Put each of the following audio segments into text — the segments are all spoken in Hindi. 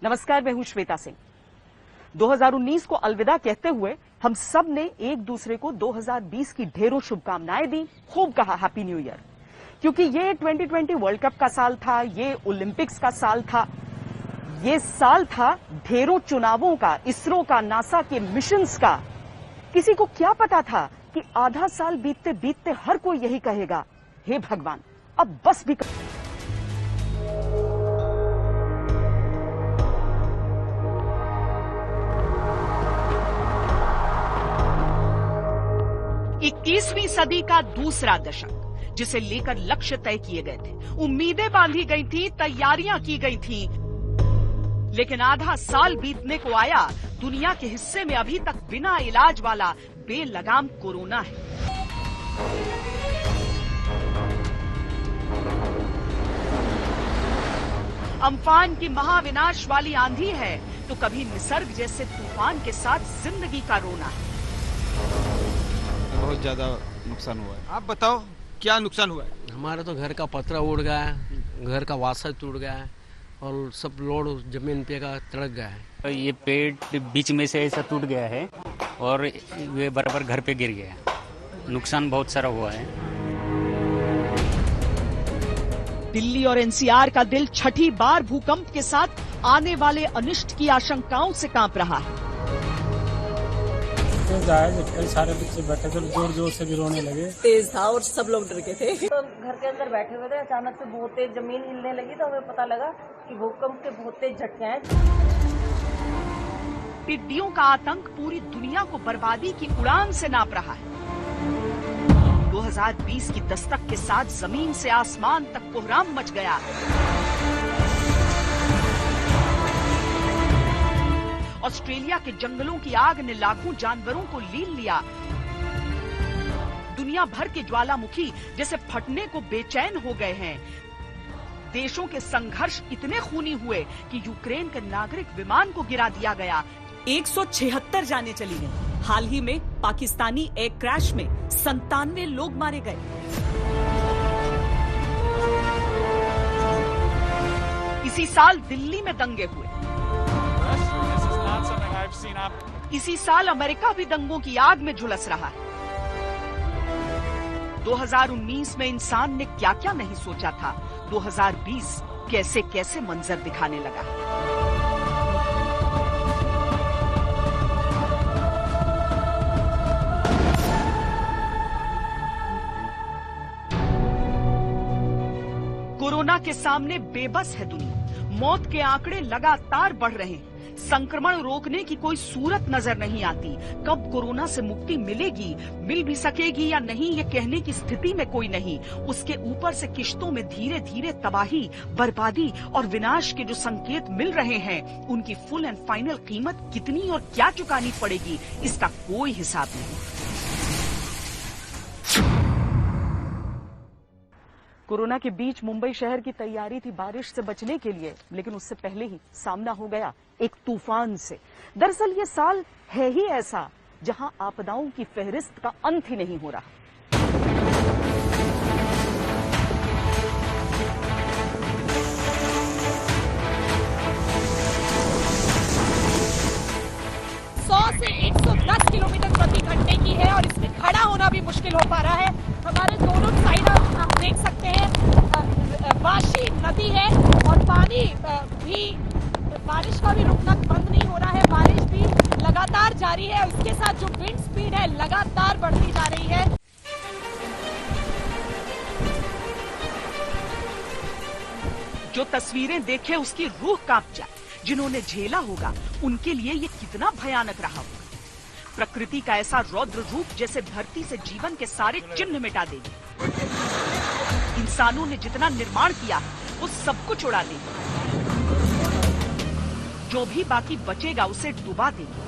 नमस्कार, मैं हूं श्वेता सिंह। 2019 को अलविदा कहते हुए हम सब ने एक दूसरे को 2020 की ढेरों शुभकामनाएं दी, खूब कहा हैप्पी न्यू ईयर। क्योंकि ये 2020 वर्ल्ड कप का साल था, ये ओलंपिक्स का साल था, ये साल था ढेरों चुनावों का, इसरो का, नासा के मिशंस का। किसी को क्या पता था कि आधा साल बीतते बीतते हर कोई यही कहेगा, हे भगवान अब बस भी 21वीं सदी का दूसरा दशक, जिसे लेकर लक्ष्य तय किए गए थे, उम्मीदें बांधी गई थी, तैयारियां की गई थी, लेकिन आधा साल बीतने को आया, दुनिया के हिस्से में अभी तक बिना इलाज वाला बेलगाम कोरोना है। अम्फान की महाविनाश वाली आंधी है तो कभी निसर्ग जैसे तूफान के साथ जिंदगी का रोना है। बहुत ज्यादा नुकसान हुआ है। आप बताओ क्या नुकसान हुआ है? हमारा तो घर का पतरा उड़ गया है, घर का वासा टूट गया है और सब लोड जमीन पे का तड़क गया है। ये पेड़ बीच में से ऐसा टूट गया है और ये बराबर घर पे गिर गया है। नुकसान बहुत सारा हुआ है। दिल्ली और एनसीआर का दिल छठी बार भूकंप के साथ आने वाले अनिष्ट की आशंकाओं से कांप रहा है। कई सारे बच्चे बैठे थे, जोर जोर से भी रोने लगे। तेज था और सब लोग डर गए थे। तो घर के अंदर बैठे हुए थे, अचानक से बहुत तेज जमीन हिलने लगी तो हमें पता लगा कि भूकंप के बहुत तेज झटके हैं। टिड्डियों का आतंक पूरी दुनिया को बर्बादी की उड़ान से नाप रहा है। 2020 की दस्तक के साथ जमीन से आसमान तक कोहराम मच गया। ऑस्ट्रेलिया के जंगलों की आग ने लाखों जानवरों को लील लिया। दुनिया भर के ज्वालामुखी जैसे फटने को बेचैन हो गए हैं। देशों के संघर्ष इतने खूनी हुए कि यूक्रेन के नागरिक विमान को गिरा दिया गया। 176 जानें चली गईं। हाल ही में पाकिस्तानी एयर क्रैश में 97 लोग मारे गए। इसी साल दिल्ली में दंगे हुए। इसी साल अमेरिका भी दंगों की आग में झुलस रहा है। 2019 में इंसान ने क्या क्या नहीं सोचा था, 2020 कैसे कैसे मंजर दिखाने लगा। कोरोना के सामने बेबस है दुनिया। मौत के आंकड़े लगातार बढ़ रहे हैं। संक्रमण रोकने की कोई सूरत नजर नहीं आती। कब कोरोना से मुक्ति मिलेगी, मिल भी सकेगी या नहीं, ये कहने की स्थिति में कोई नहीं। उसके ऊपर से किश्तों में धीरे धीरे तबाही, बर्बादी और विनाश के जो संकेत मिल रहे हैं, उनकी फुल एंड फाइनल कीमत कितनी और क्या चुकानी पड़ेगी, इसका कोई हिसाब नहीं। कोरोना के बीच मुंबई शहर की तैयारी थी बारिश से बचने के लिए, लेकिन उससे पहले ही सामना हो गया एक तूफान से। दरअसल ये साल है ही ऐसा जहां आपदाओं की फहरिस्त का अंत ही नहीं हो रहा। से 110 किलोमीटर प्रति घंटे की है और इसमें खड़ा होना भी मुश्किल हो पा रहा है। हमारे दोनों साइड आप देख सकते हैं वाशी नदी है और पानी भी, बारिश का भी रुकना बंद नहीं हो रहा है। बारिश भी लगातार जारी है। उसके साथ जो विंड स्पीड है लगातार बढ़ती जा रही है। जो तस्वीरें देखे उसकी रूह कांप जाए। जिन्होंने झेला होगा उनके लिए ये कितना भयानक रहा होगा। प्रकृति का ऐसा रौद्र रूप जैसे धरती से जीवन के सारे चिन्ह मिटा देगी। इंसानों ने जितना निर्माण किया वो सब कुछ उड़ा देगी। जो भी बाकी बचेगा उसे डुबा देगी।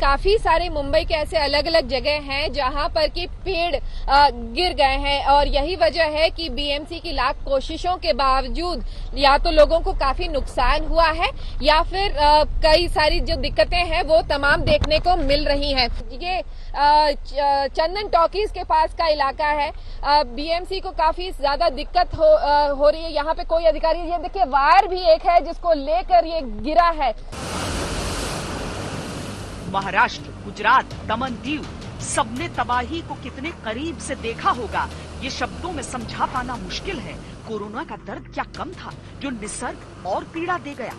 काफी सारे मुंबई के ऐसे अलग अलग जगह हैं जहां पर कि पेड़ गिर गए हैं और यही वजह है कि बीएमसी की लाख कोशिशों के बावजूद या तो लोगों को काफी नुकसान हुआ है या फिर कई सारी जो दिक्कतें हैं वो तमाम देखने को मिल रही हैं। ये चंदन टॉकीज के पास का इलाका है। बीएमसी को काफी ज्यादा दिक्कत हो रही है। यहाँ पे कोई अधिकारी, ये देखिए वायर भी एक है जिसको लेकर ये गिरा है। महाराष्ट्र, गुजरात, दमन, दीव, सबने तबाही को कितने करीब से देखा होगा, ये शब्दों में समझा पाना मुश्किल है। कोरोना का दर्द क्या कम था जो निसर्ग और पीड़ा दे गया।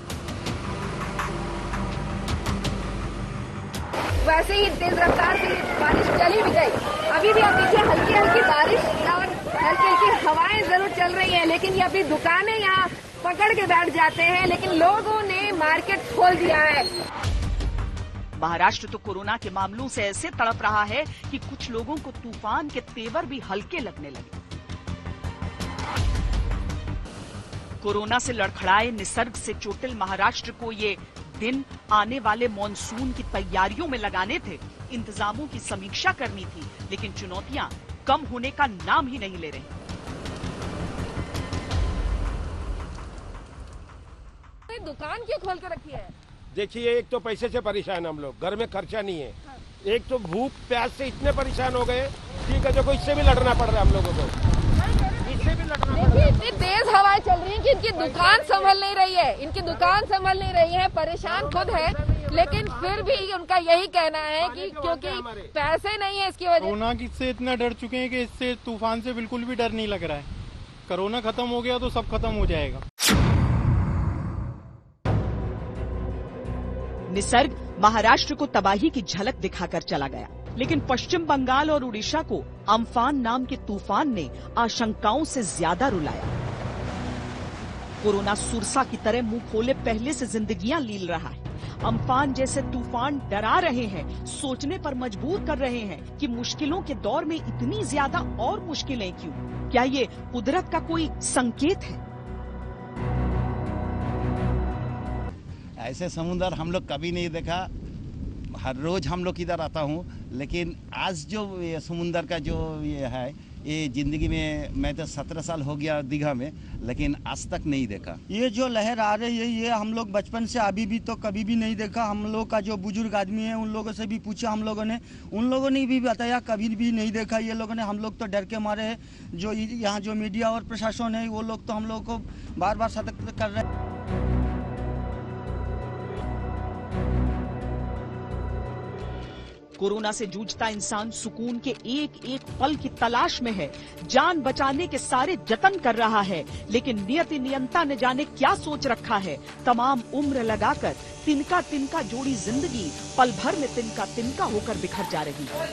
वैसे ही तेज रफ्तार से बारिश चली भी गई। अभी भी आप देखिए हल्की हल्की बारिश और हल्की हल्की हवाएं जरूर चल रही हैं, लेकिन ये अभी दुकानें यहाँ पकड़ के बैठ जाते हैं, लेकिन लोगों ने मार्केट खोल दिया है। महाराष्ट्र तो कोरोना के मामलों से ऐसे तड़प रहा है कि कुछ लोगों को तूफान के तेवर भी हल्के लगने लगे। कोरोना से लड़खड़ाए निसर्ग से चोटिल महाराष्ट्र को ये दिन आने वाले मॉनसून की तैयारियों में लगाने थे, इंतजामों की समीक्षा करनी थी, लेकिन चुनौतियां कम होने का नाम ही नहीं ले रही। दुकान क्यों खोल कर रखी है? देखिए, एक तो पैसे से परेशान हम लोग, घर में खर्चा नहीं है। एक तो भूख प्यास से इतने परेशान हो गए, ठीक है, देखो इससे भी लड़ना पड़ रहा है हम लोगों को, इससे भी लड़ना पड़ रहा है। इतनी तेज हवाएं चल रही हैं कि इनकी दुकान संभल नहीं रही है, इनकी दुकान संभल नहीं रही है, परेशान खुद है, लेकिन फिर भी उनका यही कहना है कि क्योंकि पैसे नहीं है इसकी वजह। कोरोना से इतना डर चुके हैं कि इससे तूफान से बिल्कुल भी डर नहीं लग रहा है। कोरोना खत्म हो गया तो सब खत्म हो जाएगा। निसर्ग महाराष्ट्र को तबाही की झलक दिखाकर चला गया, लेकिन पश्चिम बंगाल और उड़ीसा को अम्फान नाम के तूफान ने आशंकाओं से ज्यादा रुलाया। कोरोना सुरसा की तरह मुंह खोले पहले से जिंदगियां लील रहा है। अम्फान जैसे तूफान डरा रहे हैं, सोचने पर मजबूर कर रहे हैं कि मुश्किलों के दौर में इतनी ज्यादा और मुश्किलें क्यों? क्या ये कुदरत का कोई संकेत है? ऐसे समुद्र हम लोग कभी नहीं देखा। हर रोज हम लोग इधर आता हूँ, लेकिन आज जो ये समुद्र का जो ये है, ये जिंदगी में मैं तो 17 साल हो गया दीघा में, लेकिन आज तक नहीं देखा। ये जो लहर आ रही है, ये हम लोग बचपन से अभी भी तो कभी भी नहीं देखा। हम लोग का जो बुजुर्ग आदमी है, उन लोगों से भी पूछा हम लोगों ने, उन लोगों ने भी बताया कभी भी नहीं देखा ये लोगों ने। हम लोग तो डर के मारे हैं। जो यहाँ जो मीडिया और प्रशासन है, वो लोग तो हम लोग को बार बार सतर्क कर रहे हैं। कोरोना से जूझता इंसान सुकून के एक एक पल की तलाश में है, जान बचाने के सारे जतन कर रहा है, लेकिन नियति नियंता ने जाने क्या सोच रखा है। तमाम उम्र लगाकर तिनका तिनका जोड़ी जिंदगी पल भर में तिनका तिनका होकर बिखर जा रही है।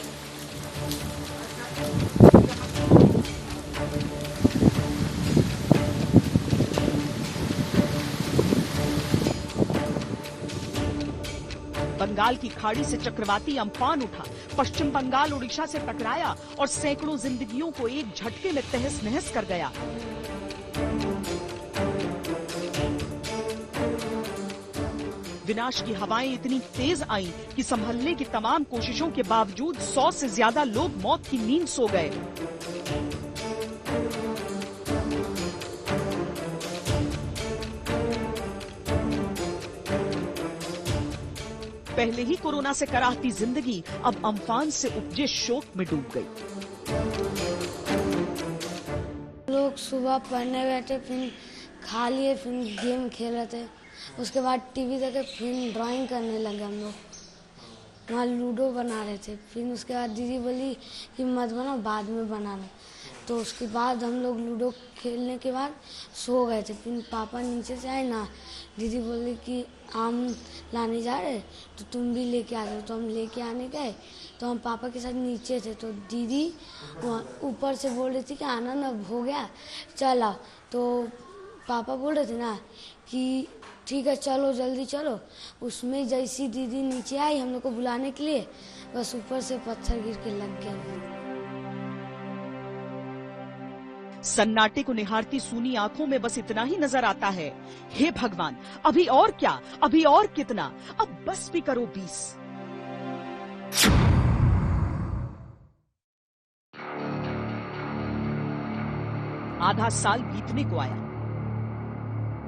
बंगाल की खाड़ी से चक्रवाती अम्फान उठा, पश्चिम बंगाल उड़ीसा से टकराया और सैकड़ों जिंदगियों को एक झटके में तहस नहस कर गया। विनाश की हवाएं इतनी तेज आईं कि संभलने की तमाम कोशिशों के बावजूद 100 से ज्यादा लोग मौत की नींद सो गए। पहले ही कोरोना से कराहती जिंदगी अब अम्फान से उपजे शोक में डूब गई। लोग सुबह पढ़ने बैठे, फिर खा लिए, फिर गेम खेल रहे थे, उसके बाद टीवी देखे, फिर ड्राइंग करने लगे। हम लोग वहाँ लूडो बना रहे थे, फिर उसके बाद दीदी बोली कि मत बनाओ, बाद में बनाना। तो उसके बाद हम लोग लूडो खेलने के बाद सो गए थे। फिर पापा नीचे से आए ना, दीदी बोली कि आम लाने जा रहे तो तुम भी लेके आ जाओ। तो हम लेके आने गए, तो हम पापा के साथ नीचे थे, तो दीदी ऊपर से बोल रही थी कि आनंद अब हो गया, चल आओ। तो पापा बोल रहे थे ना कि ठीक है चलो, जल्दी चलो। उसमें जैसी दीदी नीचे आई हम लोग को बुलाने के लिए, बस ऊपर से पत्थर गिर के लग गया। सन्नाटे को निहारती सूनी आंखों में बस इतना ही नजर आता है, हे भगवान, अभी और क्या, अभी और कितना, अब बस भी करो 20। आधा साल बीतने को आया।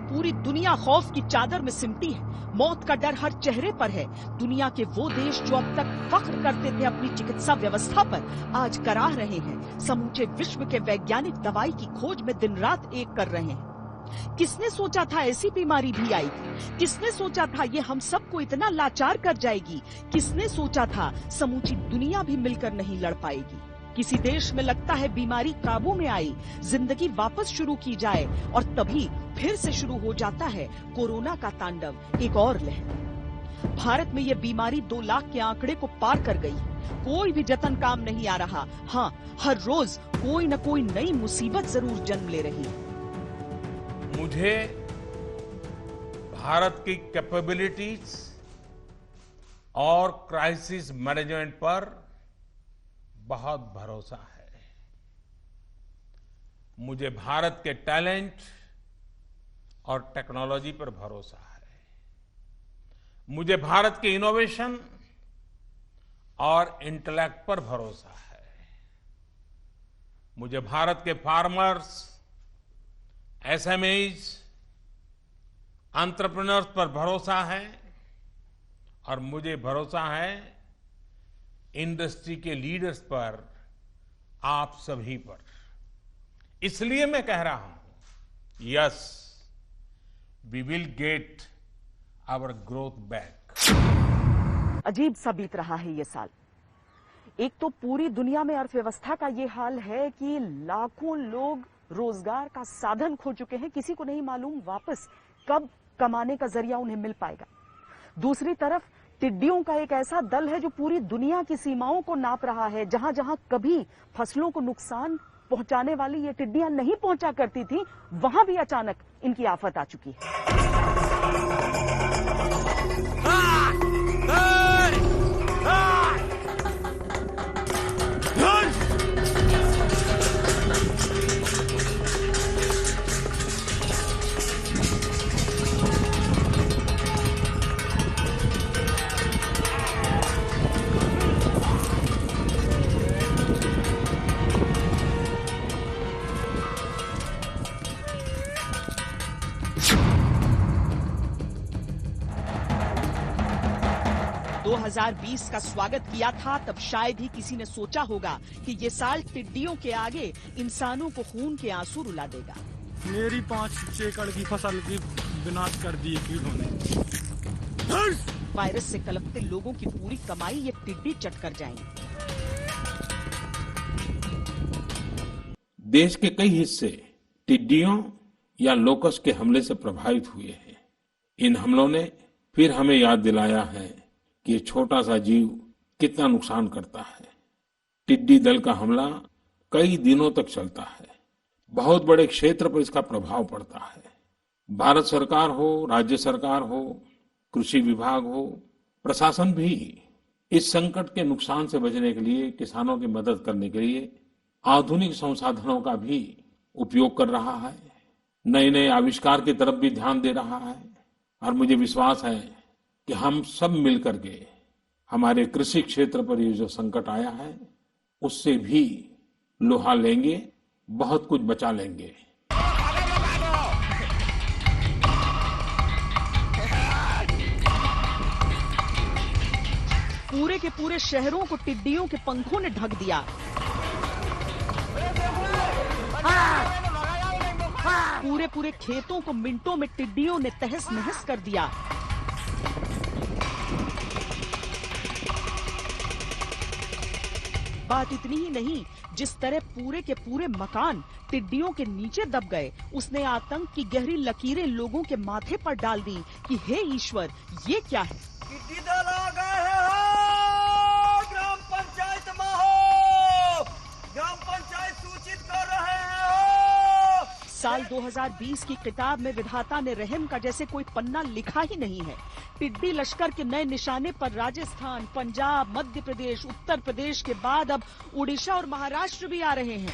पूरी दुनिया खौफ की चादर में सिमटी है। मौत का डर हर चेहरे पर है। दुनिया के वो देश जो अब तक फख्र करते थे अपनी चिकित्सा व्यवस्था पर, आज कराह रहे हैं। समूचे विश्व के वैज्ञानिक दवाई की खोज में दिन रात एक कर रहे हैं। किसने सोचा था ऐसी बीमारी भी आएगी? किसने सोचा था ये हम सबको इतना लाचार कर जाएगी? किसने सोचा था समूची दुनिया भी मिलकर नहीं लड़ पाएगी? किसी देश में लगता है बीमारी काबू में आई, जिंदगी वापस शुरू की जाए, और तभी फिर से शुरू हो जाता है कोरोना का तांडव, एक और लहर। भारत में ये बीमारी 2 लाख के आंकड़े को पार कर गई। कोई भी जतन काम नहीं आ रहा। हाँ, हर रोज कोई न कोई नई मुसीबत जरूर जन्म ले रही। मुझे भारत की कैपेबिलिटीज और क्राइसिस मैनेजमेंट पर बहुत भरोसा है। मुझे भारत के टैलेंट और टेक्नोलॉजी पर भरोसा है। मुझे भारत के इनोवेशन और इंटेलेक्ट पर भरोसा है। मुझे भारत के फार्मर्स, एसएमईज, एंटरप्रेन्योर्स पर भरोसा है, और मुझे भरोसा है इंडस्ट्री के लीडर्स पर, आप सभी पर। इसलिए मैं कह रहा हूं, yes, we will get our growth back. अजीब सा बीत रहा है ये साल। एक तो पूरी दुनिया में अर्थव्यवस्था का ये हाल है कि लाखों लोग रोजगार का साधन खो चुके हैं। किसी को नहीं मालूम वापस कब कमाने का जरिया उन्हें मिल पाएगा। दूसरी तरफ टिड्डियों का एक ऐसा दल है जो पूरी दुनिया की सीमाओं को नाप रहा है। जहां जहां कभी फसलों को नुकसान पहुंचाने वाली ये टिड्डियां नहीं पहुंचा करती थी, वहां भी अचानक इनकी आफत आ चुकी है। दो 2020 का स्वागत किया था, तब शायद ही किसी ने सोचा होगा कि ये साल टिड्डियों के आगे इंसानों को खून के आंसू रुला देगा। मेरी 5-6 एकड़ की फसल की विनाश कर दी कीड़ों ने। वायरस से कलपते लोगों की पूरी कमाई ये टिड्डी चट कर जाएंगे। देश के कई हिस्से टिड्डियों या लोकस के हमले से प्रभावित हुए हैं। इन हमलों ने फिर हमें याद दिलाया है कि ये छोटा सा जीव कितना नुकसान करता है। टिड्डी दल का हमला कई दिनों तक चलता है। बहुत बड़े क्षेत्र पर इसका प्रभाव पड़ता है। भारत सरकार हो, राज्य सरकार हो, कृषि विभाग हो, प्रशासन भी इस संकट के नुकसान से बचने के लिए, किसानों की मदद करने के लिए आधुनिक संसाधनों का भी उपयोग कर रहा है। नए नए आविष्कार की तरफ भी ध्यान दे रहा है। और मुझे विश्वास है कि हम सब मिलकर के हमारे कृषि क्षेत्र पर ये जो संकट आया है उससे भी लोहा लेंगे, बहुत कुछ बचा लेंगे। पूरे के पूरे शहरों को टिड्डियों के पंखों ने ढक दिया। पूरे पूरे खेतों को मिनटों में टिड्डियों ने तहस नहस कर दिया। बात इतनी ही नहीं, जिस तरह पूरे के पूरे मकान टिड्डियों के नीचे दब गए, उसने आतंक की गहरी लकीरें लोगों के माथे पर डाल दी कि हे ईश्वर, ये क्या है। टिड्डी दल आ गए हैं, ग्राम पंचायत में हो, ग्राम पंचायत सूचित कर रहे हैं। साल 2020 की किताब में विधाता ने रहम का जैसे कोई पन्ना लिखा ही नहीं है। टिड्डी लश्कर के नए निशाने पर राजस्थान, पंजाब, मध्य प्रदेश, उत्तर प्रदेश के बाद अब उड़ीसा और महाराष्ट्र भी आ रहे हैं।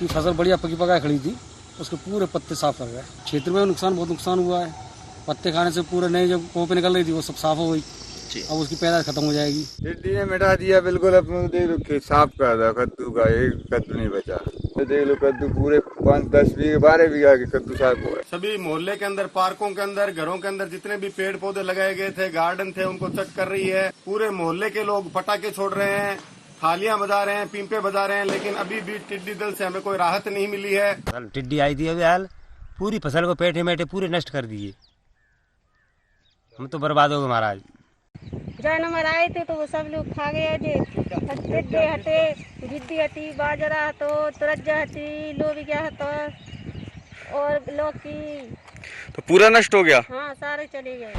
फसल बढ़िया पकी पकाई खड़ी थी, उसके पूरे पत्ते साफ कर गए। क्षेत्र में नुकसान, बहुत नुकसान हुआ है। पत्ते खाने से पूरे नए जब कोपे निकल रही थी वो सब साफ हो गई। जी। अब उसकी पैदाइश खत्म हो जाएगी। टिड्डी ने मिटा दिया बिल्कुल। अपने देख लो साफ कर रहा कद्दू का, एक कद्दू नहीं बचा। तो देख लो कद्दू पूरे 5-10 बीघे 12 बीघा के कद्दू साफ हुआ। सभी मोहल्ले के अंदर, पार्कों के अंदर, घरों के अंदर जितने भी पेड़ पौधे लगाए गए थे, गार्डन थे, उनको चट कर रही है। पूरे मोहल्ले के लोग पटाखे छोड़ रहे हैं, थालियां बजा रहे हैं, पीपे बजा रहे हैं, लेकिन अभी भी टिड्डी दल से हमें कोई राहत नहीं मिली है। टिड्डी आई थी, अभी हाल पूरी फसल को पेटे मेटे पूरे नष्ट कर दिए। हम तो बर्बाद हो गए महाराज। जो नंबर आए थे तो वो सब लोग खा गए। टिड्डे हटे, गिद्दी हटी, बाजरा हटो, तरज्जा हटी, लोबिया हटो और लौकी। तो पूरा नष्ट हो गया? हाँ, सारे चले गए।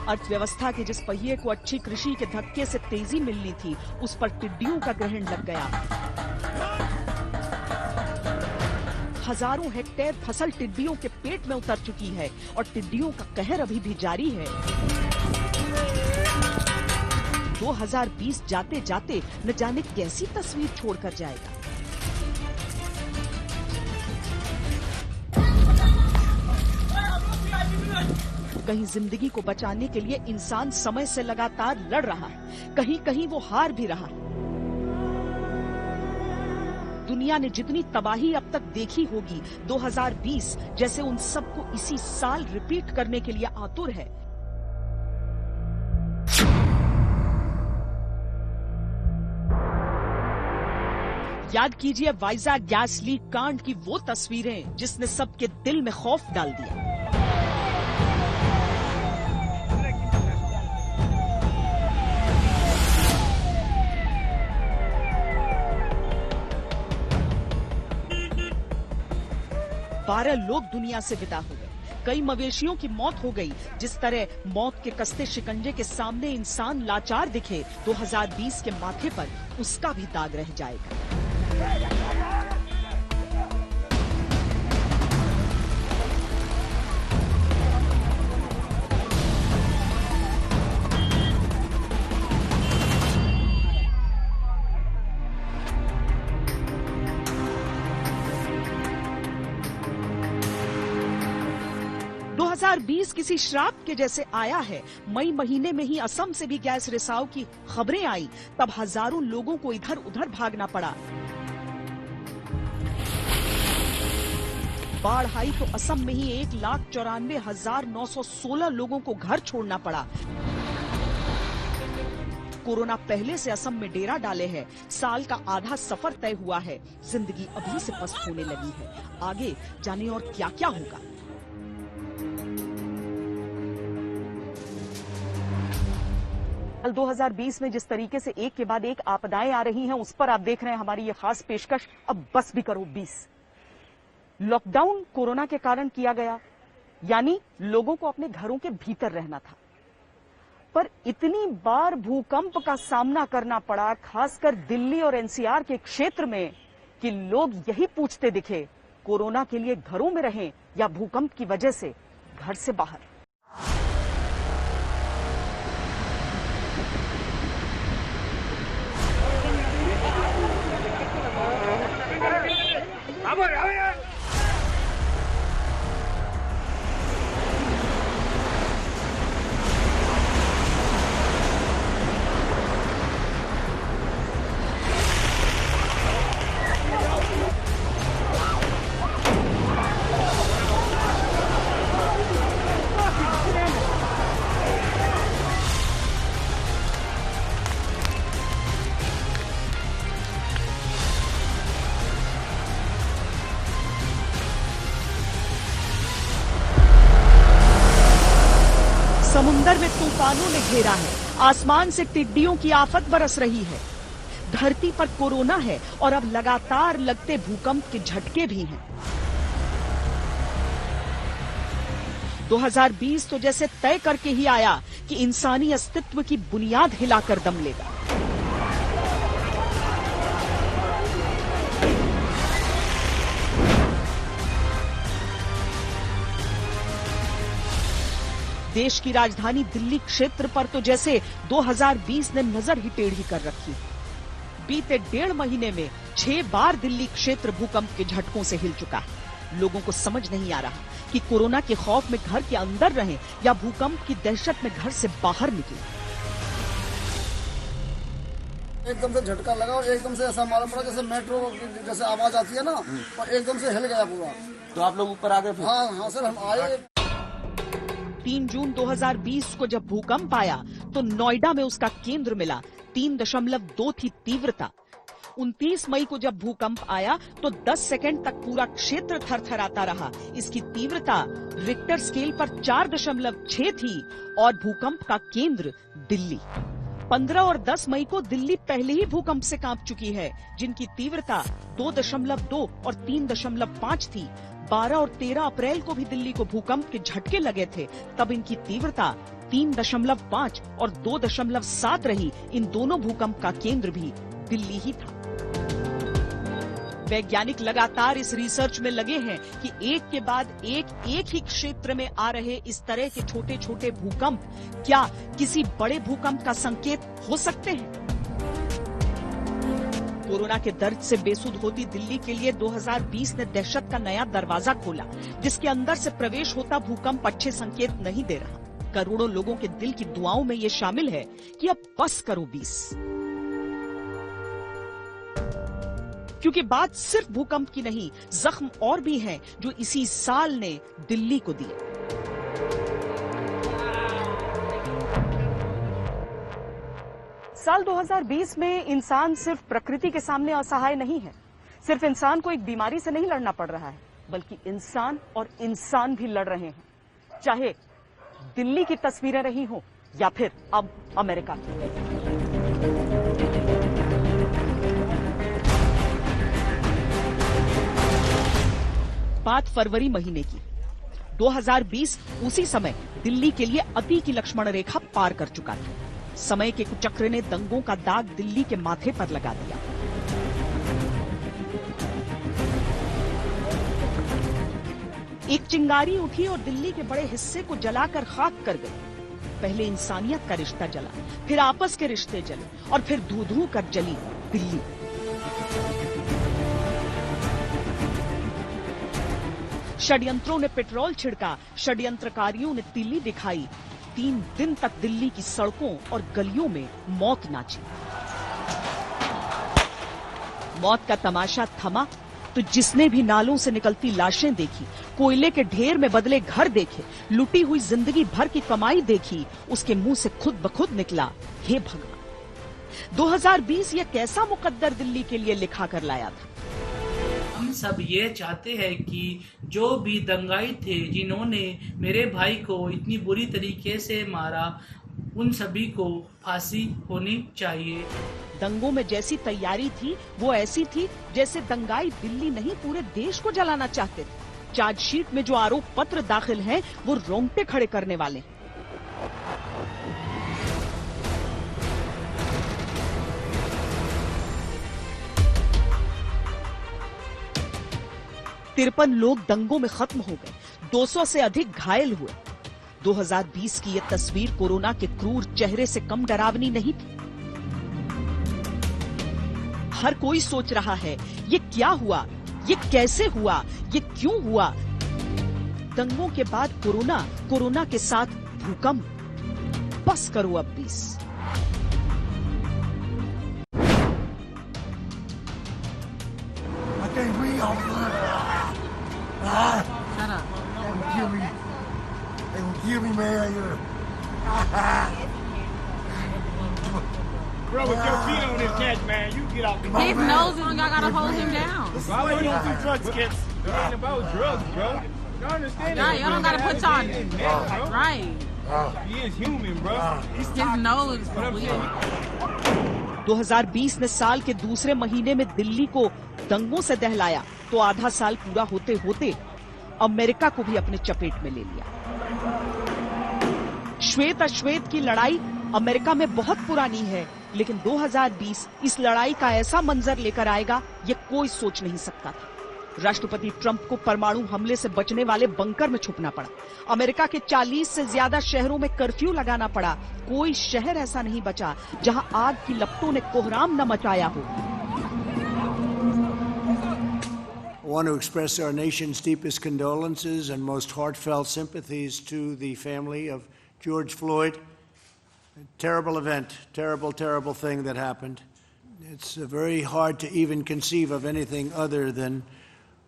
अर्थव्यवस्था के जिस पहिए को अच्छी कृषि के धक्के से तेजी मिलनी थी, उस पर टिड्डियों का ग्रहण लग गया। हजारों हेक्टेयर फसल टिड्डियों के पेट में उतर चुकी है और टिड्डियों का कहर अभी भी जारी है। 2020 जाते जाते न जाने कैसी तस्वीर छोड़कर जाएगा। कहीं जिंदगी को बचाने के लिए इंसान समय से लगातार लड़ रहा है, कहीं कहीं वो हार भी रहा है। दुनिया ने जितनी तबाही अब तक देखी होगी, 2020 जैसे उन सबको इसी साल रिपीट करने के लिए आतुर है। याद कीजिए वाइजाग गैस लीक कांड की वो तस्वीरें जिसने सबके दिल में खौफ डाल दिया। बारह लोग दुनिया से विदा हो गए, कई मवेशियों की मौत हो गई। जिस तरह मौत के कस्ते शिकंजे के सामने इंसान लाचार दिखे, 2020 के माथे पर उसका भी दाग रह जाएगा। 2020 किसी श्राप के जैसे आया है। मई महीने में ही असम से भी गैस रिसाव की खबरें आई, तब हजारों लोगों को इधर उधर भागना पड़ा। बाढ़ आई तो असम में ही 1,94,916 लोगों को घर छोड़ना पड़ा। कोरोना पहले से असम में डेरा डाले है, साल का आधा सफर तय हुआ है, जिंदगी अभी से पस्त होने लगी है। आगे जाने और क्या क्या होगा। साल 2020 में जिस तरीके से एक के बाद एक आपदाएं आ रही हैं, उस पर आप देख रहे हैं हमारी ये खास पेशकश। अब बस भी करो 20। लॉकडाउन कोरोना के कारण किया गया, यानी लोगों को अपने घरों के भीतर रहना था, पर इतनी बार भूकंप का सामना करना पड़ा, खासकर दिल्ली और एनसीआर के क्षेत्र में, कि लोग यही पूछते दिखे, कोरोना के लिए घरों में रहें या भूकंप की वजह से घर से बाहर। समुंदर में तूफानों ने घेरा है, आसमान से टिड्डियों की आफत बरस रही है, धरती पर कोरोना है और अब लगातार लगते भूकंप के झटके भी हैं। 2020 तो जैसे तय करके ही आया कि इंसानी अस्तित्व की बुनियाद हिलाकर दम लेगा। देश की राजधानी दिल्ली क्षेत्र पर तो जैसे 2020 ने नजर ही टेढ़ी कर रखी। बीते 1.5 महीने में 6 बार दिल्ली क्षेत्र भूकंप के झटकों से हिल चुका है। लोगों को समझ नहीं आ रहा कि कोरोना के खौफ में घर के अंदर रहें या भूकंप की दहशत में घर से बाहर निकलें। एकदम से झटका लगा और एकदम से ऐसा मालूम पड़ा जैसे मेट्रो जैसे आवाज आती है ना, और एकदम से हिल गया पूरा। तो आप लोग ऊपर आ गए? हाँ सर, हम आए। 3 जून 2020 को जब भूकंप आया तो नोएडा में उसका केंद्र मिला। 3.2 थी तीव्रता। 29 मई को जब भूकंप आया तो 10 सेकंड तक पूरा क्षेत्र थरथराता रहा। इसकी तीव्रता रिक्टर स्केल पर 4.6 थी और भूकंप का केंद्र दिल्ली। 15 और 10 मई को दिल्ली पहले ही भूकंप से कांप चुकी है, जिनकी तीव्रता 2.2 और 3.5 थी। 12 और 13 अप्रैल को भी दिल्ली को भूकंप के झटके लगे थे, तब इनकी तीव्रता 3.5 और 2.7 रही। इन दोनों भूकंप का केंद्र भी दिल्ली ही था। वैज्ञानिक लगातार इस रिसर्च में लगे हैं कि एक के बाद एक ही क्षेत्र में आ रहे इस तरह के छोटे छोटे भूकंप क्या किसी बड़े भूकंप का संकेत हो सकते हैं। कोरोना के दर्द से बेसुध होती दिल्ली के लिए 2020 ने दहशत का नया दरवाजा खोला, जिसके अंदर से प्रवेश होता भूकंप अच्छे संकेत नहीं दे रहा। करोड़ों लोगों के दिल की दुआओं में ये शामिल है कि अब बस करो 20, क्योंकि बात सिर्फ भूकंप की नहीं, जख्म और भी हैं जो इसी साल ने दिल्ली को दिए। साल 2020 में इंसान सिर्फ प्रकृति के सामने असहाय नहीं है। सिर्फ इंसान को एक बीमारी से नहीं लड़ना पड़ रहा है, बल्कि इंसान और इंसान भी लड़ रहे हैं, चाहे दिल्ली की तस्वीरें रही हो या फिर अब अमेरिका की। 5 फरवरी महीने की 2020 उसी समय दिल्ली के लिए अति की लक्ष्मण रेखा पार कर चुका था। समय के कुचक्र ने दंगों का दाग दिल्ली के माथे पर लगा दिया। एक चिंगारी उठी और दिल्ली के बड़े हिस्से को जलाकर खाक कर गई। पहले इंसानियत का रिश्ता जला, फिर आपस के रिश्ते जले और फिर धू धू कर जली दिल्ली। षड्यंत्रों ने पेट्रोल छिड़का, षड्यंत्रकारियों ने तिल्ली दिखाई। 3 दिन तक दिल्ली की सड़कों और गलियों में मौत नाची। मौत का तमाशा थमा तो जिसने भी नालों से निकलती लाशें देखी, कोयले के ढेर में बदले घर देखे, लुटी हुई जिंदगी भर की कमाई देखी, उसके मुंह से खुद ब खुद निकला, हे भगवान। 2020 ये कैसा मुकद्दर दिल्ली के लिए लिखा कर लाया था। हम सब ये चाहते हैं कि जो भी दंगाई थे, जिन्होंने मेरे भाई को इतनी बुरी तरीके से मारा, उन सभी को फांसी होनी चाहिए। दंगों में जैसी तैयारी थी वो ऐसी थी जैसे दंगाई दिल्ली नहीं पूरे देश को जलाना चाहते थे। चार्जशीट में जो आरोप पत्र दाखिल हैं वो रोंगटे खड़े करने वाले। 53 लोग दंगों में खत्म हो गए, 200 से अधिक घायल हुए। 2020 की ये तस्वीर कोरोना के क्रूर चेहरे से कम डरावनी नहीं थी। हर कोई सोच रहा है ये क्या हुआ, ये कैसे हुआ, ये क्यों हुआ। दंगों के बाद कोरोना, कोरोना के साथ भूकंप। बस करो अब 20। Shut up. They will kill me. They will kill me, man. Bro, with your feet on this catch, man, you get out the His boat. nose on, y'all gotta hold him down. Why we don't do drug skits? It ain't about drugs, bro. Y'all understand that? Y'all don't gotta put y'all right. He is human, bro. His nose is bleeding. 2020 ने साल के दूसरे महीने में दिल्ली को दंगों से दहलाया तो आधा साल पूरा होते होते अमेरिका को भी अपने चपेट में ले लिया। श्वेत अश्वेत की लड़ाई अमेरिका में बहुत पुरानी है, लेकिन 2020 इस लड़ाई का ऐसा मंजर लेकर आएगा ये कोई सोच नहीं सकता था। राष्ट्रपति ट्रंप को परमाणु हमले से बचने वाले बंकर में छुपना पड़ा। अमेरिका के 40 से ज्यादा शहरों में कर्फ्यू लगाना पड़ा। कोई शहर ऐसा नहीं बचा जहां आग की लपटों ने कोहराम न मचाया हो। want to express our nation's deepest condolences and most heartfelt sympathies to the family of George Floyd. A terrible event, terrible thing that happened. It's very hard to even conceive of anything other than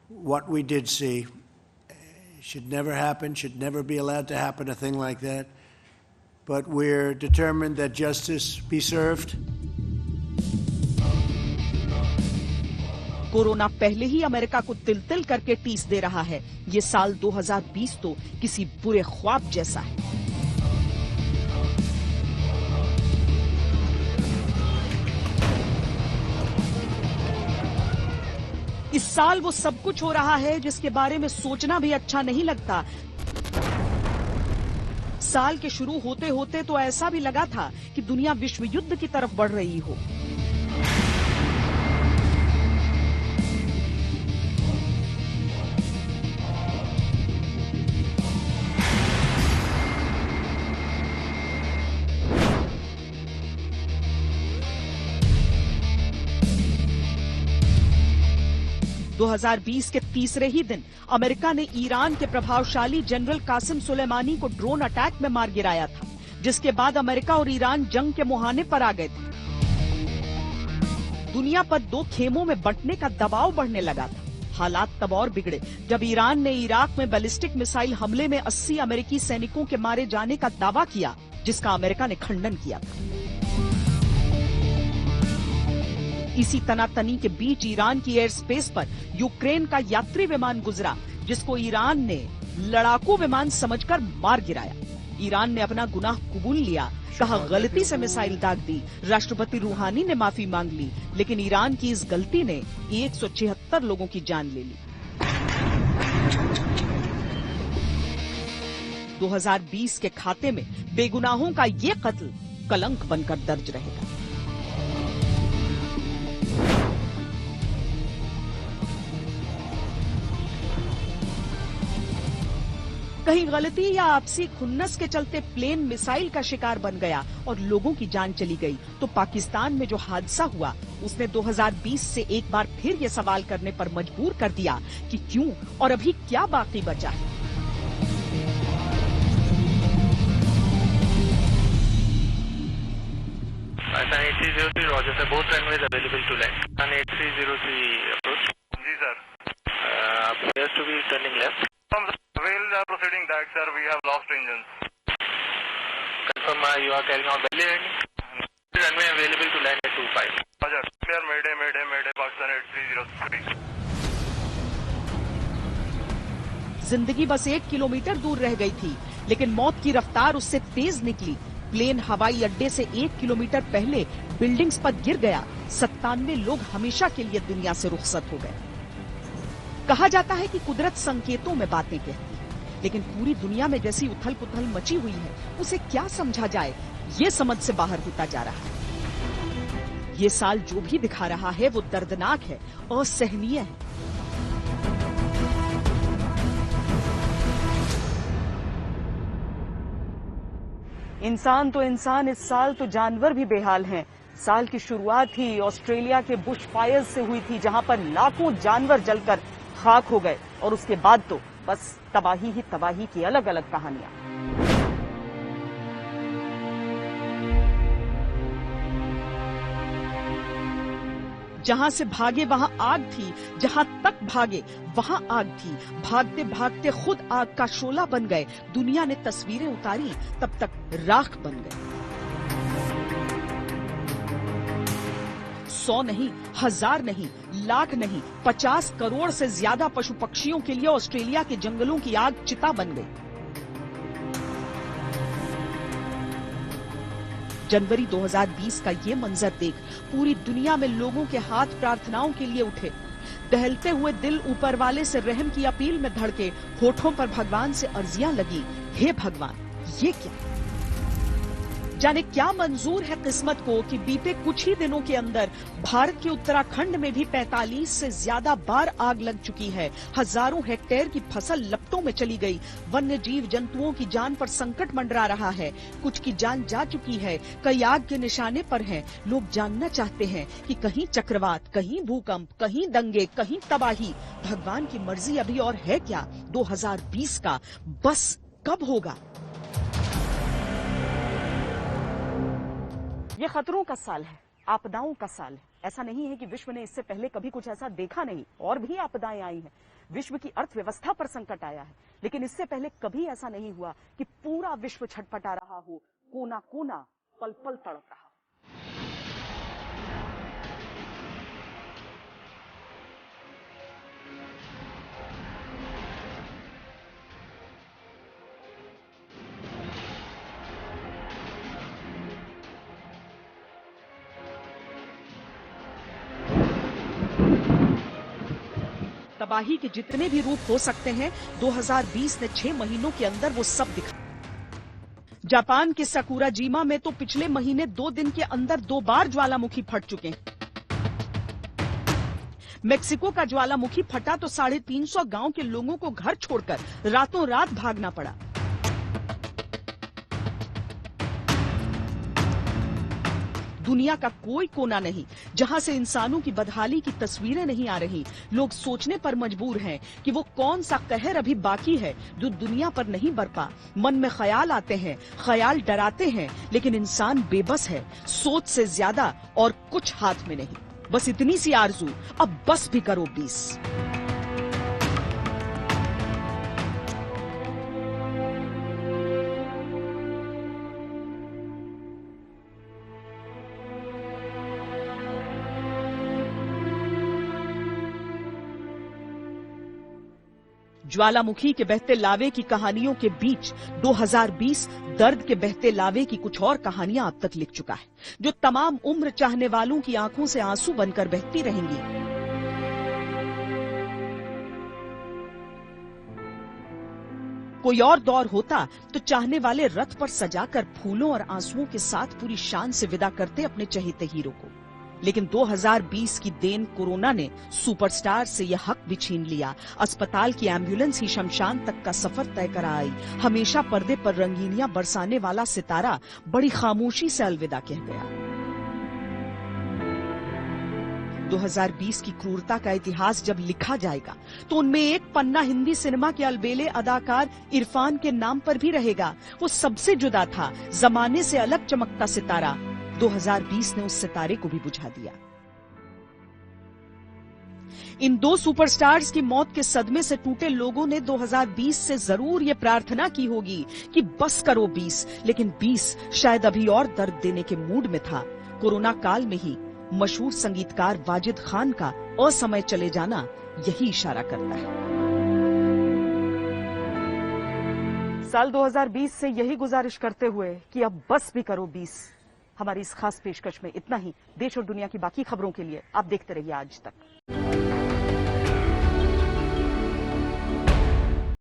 what we did see. It should never happen, should never be allowed to happen, a thing like that. But we're determined that justice be served. Corona पहले ही अमेरिका को तिल-तिल करके टीस दे रहा है। ये साल 2020 तो किसी बुरे ख्वाब जैसा है। इस साल वो सब कुछ हो रहा है जिसके बारे में सोचना भी अच्छा नहीं लगता। साल के शुरू होते होते तो ऐसा भी लगा था कि दुनिया विश्व युद्ध की तरफ बढ़ रही हो। दो 2020 के तीसरे ही दिन अमेरिका ने ईरान के प्रभावशाली जनरल कासिम सुलेमानी को ड्रोन अटैक में मार गिराया था, जिसके बाद अमेरिका और ईरान जंग के मुहाने पर आ गए थे। दुनिया पर दो खेमों में बंटने का दबाव बढ़ने लगा था। हालात तब और बिगड़े जब ईरान ने इराक में बैलिस्टिक मिसाइल हमले में 80 अमेरिकी सैनिकों के मारे जाने का दावा किया, जिसका अमेरिका ने खंडन किया था। इसी तनातनी के बीच ईरान की एयर स्पेस पर यूक्रेन का यात्री विमान गुजरा, जिसको ईरान ने लड़ाकू विमान समझकर मार गिराया। ईरान ने अपना गुनाह कबूल लिया, कहा गलती से मिसाइल दाग दी। राष्ट्रपति रूहानी ने माफी मांग ली, लेकिन ईरान की इस गलती ने 176 लोगों की जान ले ली। 2020 के खाते में बेगुनाहों का ये कत्ल कलंक बनकर दर्ज रहेगा। कहीं गलती या आपसी खुन्नस के चलते प्लेन मिसाइल का शिकार बन गया और लोगों की जान चली गई, तो पाकिस्तान में जो हादसा हुआ उसने 2020 से एक बार फिर ये सवाल करने पर मजबूर कर दिया कि क्यों और अभी क्या बाकी बचा है। Python 8303 Roger sir, both runways available to land. Python 8303 approach. Ji sir. Appears to be turning left. Whales are proceeding back sir, we have lost engines. Confirm you are carrying out belly landing. Runway available to land at 25. Roger. Clear Mayday, Mayday, Mayday, Pakistan 8303. जिंदगी बस 1 किलोमीटर दूर रह गई थी, लेकिन मौत की रफ्तार उससे तेज निकली। प्लेन हवाई अड्डे से 1 किलोमीटर पहले बिल्डिंग्स पर गिर गया। 97 लोग हमेशा के लिए दुनिया से रुखसत हो गए। कहा जाता है कि कुदरत संकेतों में बातें कहती है, लेकिन पूरी दुनिया में जैसी उथल पुथल मची हुई है, उसे क्या समझा जाए, ये समझ से बाहर होता जा रहा है। ये साल जो भी दिखा रहा है वो दर्दनाक है, असहनीय है। इंसान तो इंसान, इस साल तो जानवर भी बेहाल हैं। साल की शुरुआत ही ऑस्ट्रेलिया के बुश फायर्स से हुई थी, जहां पर लाखों जानवर जलकर खाक हो गए, और उसके बाद तो बस तबाही ही तबाही की अलग अलग कहानियां। जहां से भागे वहां आग थी, जहां तक भागे वहां आग थी। भागते भागते खुद आग का शोला बन गए। दुनिया ने तस्वीरें उतारी, तब तक राख बन गए। 100 नहीं, 1000 नहीं, लाख नहीं, 50 करोड़ से ज्यादा पशु पक्षियों के लिए ऑस्ट्रेलिया के जंगलों की आग चिता बन गई। जनवरी 2020 का ये मंजर देख पूरी दुनिया में लोगों के हाथ प्रार्थनाओं के लिए उठे। दहलते हुए दिल ऊपर वाले से रहम की अपील में धड़के, होठों पर भगवान से अर्जियां लगी, हे भगवान ये क्या? जाने क्या मंजूर है किस्मत को कि बीते कुछ ही दिनों के अंदर भारत के उत्तराखंड में भी 45 से ज्यादा बार आग लग चुकी है। हजारों हेक्टेयर की फसल लपटों में चली गई। वन्य जीव जंतुओं की जान पर संकट मंडरा रहा है। कुछ की जान जा चुकी है, कई आग के निशाने पर हैं। लोग जानना चाहते हैं कि कहीं चक्रवात, कहीं भूकंप, कहीं दंगे, कहीं तबाही। भगवान की मर्जी अभी और है क्या? 2020 का बस कब होगा? ये खतरों का साल है, आपदाओं का साल है। ऐसा नहीं है कि विश्व ने इससे पहले कभी कुछ ऐसा देखा नहीं, और भी आपदाएं आई हैं। विश्व की अर्थव्यवस्था पर संकट आया है, लेकिन इससे पहले कभी ऐसा नहीं हुआ कि पूरा विश्व छटपटा रहा हो, कोना कोना पल पल तड़प रहा। तबाही के जितने भी रूप हो सकते हैं, 2020 ने 6 महीनों के अंदर वो सब दिखा। जापान के सकुराजीमा में तो पिछले महीने 2 दिन के अंदर 2 बार ज्वालामुखी फट चुके हैं। मेक्सिको का ज्वालामुखी फटा तो 350 गांव के लोगों को घर छोड़कर रातों रात भागना पड़ा। दुनिया का कोई कोना नहीं जहां से इंसानों की बदहाली की तस्वीरें नहीं आ रही। लोग सोचने पर मजबूर हैं कि वो कौन सा कहर अभी बाकी है जो दुनिया पर नहीं बरपा। मन में ख्याल आते हैं, ख्याल डराते हैं, लेकिन इंसान बेबस है। सोच से ज्यादा और कुछ हाथ में नहीं। बस इतनी सी आरजू, अब बस भी करो 20। ज्वालामुखी के बहते लावे की कहानियों के बीच 2020 दर्द के बहते लावे की कुछ और कहानियां अब तक लिख चुका है, जो तमाम उम्र चाहने वालों की आंखों से आंसू बनकर बहती रहेंगी। कोई और दौर होता तो चाहने वाले रथ पर सजाकर फूलों और आंसुओं के साथ पूरी शान से विदा करते अपने चहेते हीरो को। लेकिन 2020 की देन कोरोना ने सुपरस्टार से यह हक भी छीन लिया। अस्पताल की एम्बुलेंस ही शमशान तक का सफर तय करा आई। हमेशा पर्दे पर रंगीनियां बरसाने वाला सितारा बड़ी खामोशी से अलविदा कह गया। 2020 की क्रूरता का इतिहास जब लिखा जाएगा तो उनमें एक पन्ना हिंदी सिनेमा के अलबेले अदाकार इरफान के नाम पर भी रहेगा। वो सबसे जुदा था, जमाने से अलग चमकता सितारा। 2020 ने उस सितारे को भी बुझा दिया। इन 2 सुपरस्टार्स की मौत के सदमे से टूटे लोगों ने 2020 से जरूर ये प्रार्थना की होगी कि बस करो 20, लेकिन 20 शायद अभी और दर्द देने के मूड में था। कोरोना काल में ही मशहूर संगीतकार वाजिद खान का असमय चले जाना यही इशारा करता है। साल 2020 से यही गुजारिश करते हुए कि अब बस भी करो 20। हमारी इस खास पेशकश में इतना ही। देश और दुनिया की बाकी खबरों के लिए आप देखते रहिए आज तक।